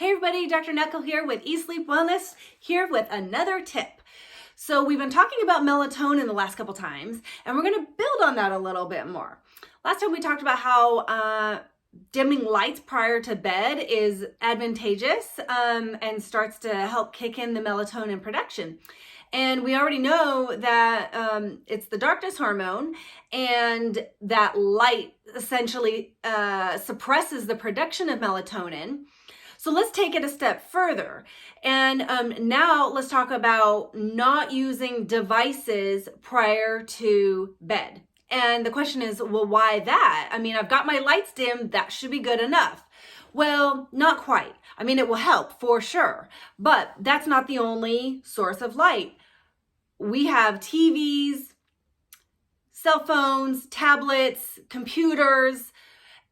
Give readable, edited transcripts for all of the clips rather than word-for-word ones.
Hey everybody, Dr. Knuckle here with eSleep Wellness, here with another tip. So we've been talking about melatonin the last couple times, and we're going to build on that a little bit more. Last time we talked about how dimming lights prior to bed is advantageous and starts to help kick in the melatonin production. And we already know that it's the darkness hormone, and that light essentially suppresses the production of melatonin. So let's take it a step further. And now let's talk about not using devices prior to bed. And the question is, well, why that? I mean, I've got my lights dimmed, that should be good enough. Well, not quite. I mean, it will help for sure, but that's not the only source of light. We have TVs, cell phones, tablets, computers,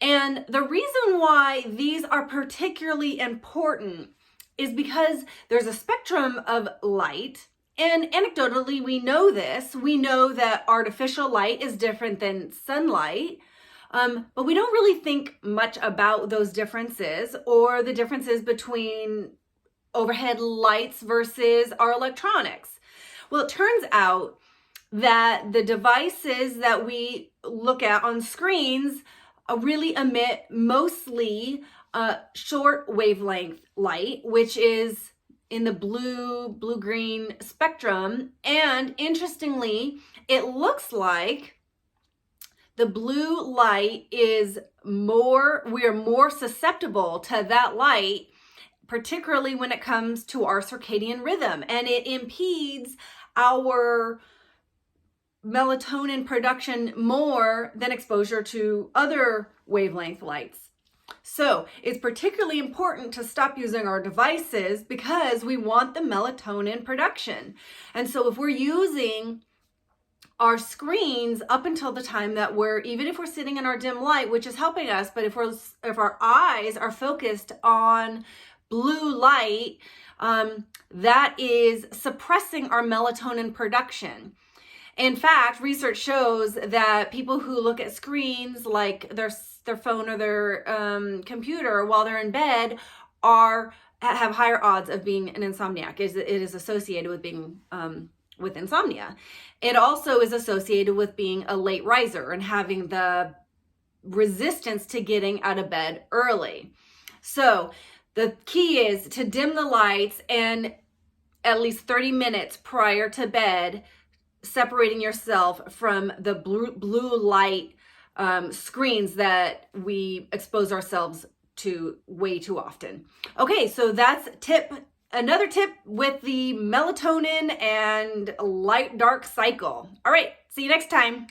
and the reason why these are particularly important is because there's a spectrum of light. And anecdotally, we know this. We know that artificial light is different than sunlight, but we don't really think much about those differences or the differences between overhead lights versus our electronics. Well, it turns out that the devices that we look at on screens really emit mostly short wavelength light, which is in the blue-green spectrum. And interestingly, it looks like the blue light is we are more susceptible to that light, particularly when it comes to our circadian rhythm, and it impedes our melatonin production more than exposure to other wavelength lights. So it's particularly important to stop using our devices because we want the melatonin production. And so if we're using our screens up until the time that even if we're sitting in our dim light, which is helping us, but if our eyes are focused on blue light, that is suppressing our melatonin production. In fact, research shows that people who look at screens like their phone or their computer while they're in bed have higher odds of being an insomniac. It is associated with being with insomnia. It also is associated with being a late riser and having the resistance to getting out of bed early. So the key is to dim the lights and at least 30 minutes prior to bed, separating yourself from the blue light screens that we expose ourselves to way too often. Okay, so that's another tip with the melatonin and light dark cycle. All right, see you next time.